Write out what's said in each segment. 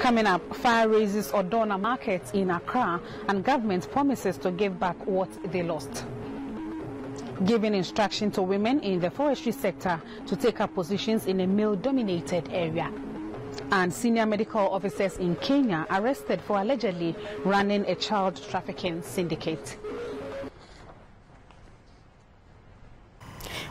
Coming up, fire raises Odona Market in Accra and government promises to give back what they lost. Giving instruction to women in the forestry sector to take up positions in a male-dominated area. And senior medical officers in Kenya arrested for allegedly running a child trafficking syndicate.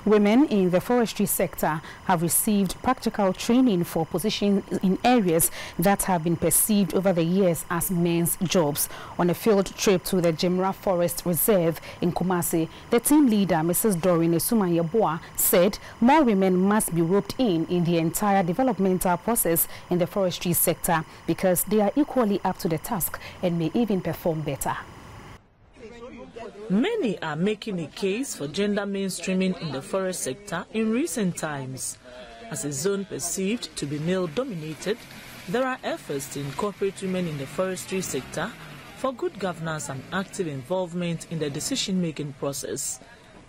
Women in the forestry sector have received practical training for positions in areas that have been perceived over the years as men's jobs. On a field trip to the Jimra Forest Reserve in Kumasi, the team leader, Mrs. Doreen Esumanyeboa, said more women must be roped in the entire developmental process in the forestry sector because they are equally up to the task and may even perform better. Many are making a case for gender mainstreaming in the forest sector in recent times. As a zone perceived to be male-dominated, there are efforts to incorporate women in the forestry sector for good governance and active involvement in the decision-making process.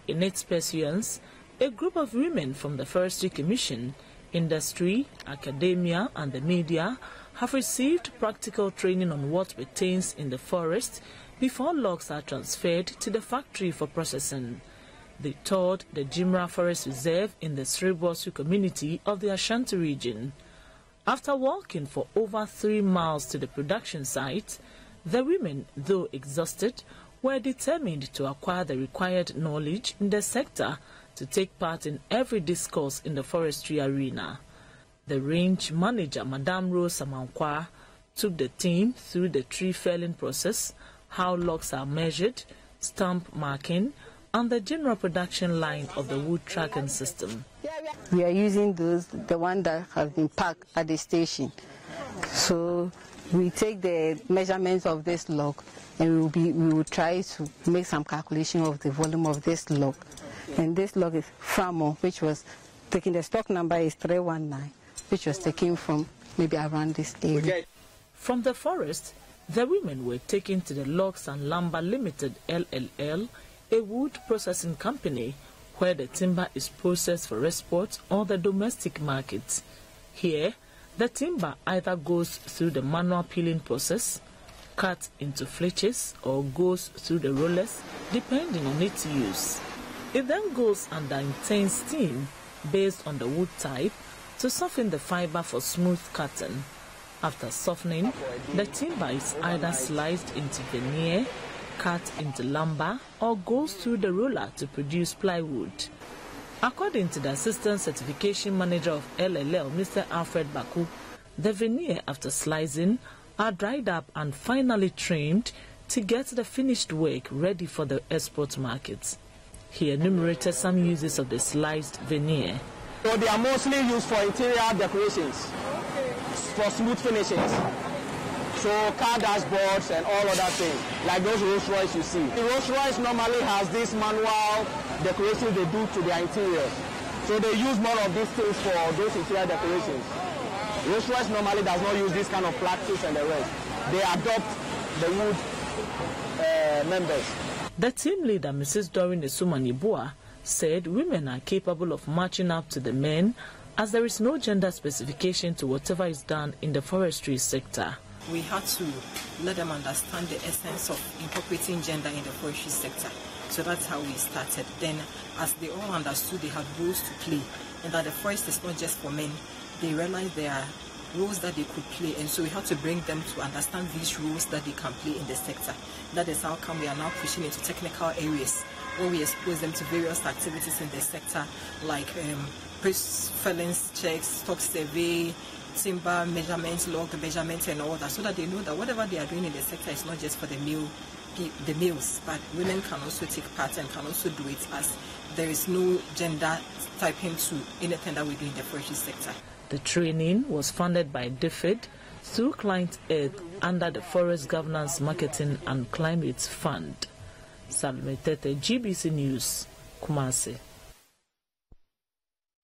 In its pursuance, a group of women from the Forestry Commission, industry, academia and the media have received practical training on what pertains in the forest before logs are transferred to the factory for processing. They toured the Jimra Forest Reserve in the Srebosu community of the Ashanti region. After walking for over 3 miles to the production site, the women, though exhausted, were determined to acquire the required knowledge in the sector to take part in every discourse in the forestry arena. The range manager, Madame Rose Samankwa, took the team through the tree felling process, how logs are measured, stamp marking, and the general production line of the wood tracking system. We are using the one that have been packed at the station. So we take the measurements of this log and we will try to make some calculation of the volume of this log. And this log is Framo, which was taken, the stock number is 319, which was taken from maybe around this area. From the forest, the women were taken to the Logs and Lumber Limited LLL, a wood processing company where the timber is processed for export or the domestic market. Here, the timber either goes through the manual peeling process, cut into flitches, or goes through the rollers, depending on its use. It then goes under intense steam based on the wood type to soften the fiber for smooth cutting. After softening, the timber is either sliced into veneer, cut into lumber, or goes through the roller to produce plywood. According to the Assistant Certification Manager of LLL, Mr. Alfred Baku, the veneer after slicing are dried up and finally trimmed to get the finished work ready for the export markets. He enumerated some uses of the sliced veneer. So they are mostly used for interior decorations, for smooth finishes. So car dashboards and all other things, like those Rolls Royce you see. The Rolls Royce normally has this manual decorations they do to their interiors. So they use more of these things for those interior decorations. Rolls Royce normally does not use this kind of plastics and the rest. They adopt the wood members. The team leader, Mrs. Doreen Esumanyeboa, said women are capable of matching up to the men as there is no gender specification to whatever is done in the forestry sector. We had to let them understand the essence of incorporating gender in the forestry sector. So that's how we started. Then, as they all understood they had roles to play and that the forest is not just for men, they realized there are roles that they could play, and so we had to bring them to understand these roles that they can play in the sector. That is how come we are now pushing into technical areas where we expose them to various activities in the sector, like felling checks, stock survey, timber measurements, log measurements, and all that, so that they know that whatever they are doing in the sector is not just for the males, but women can also take part and can also do it, as there is no gender typing to anything that we do in the forestry sector. The training was funded by DFID through Client Aid under the Forest Governance Marketing and Climate Fund. Salme Tetteh, GBC News, Kumasi.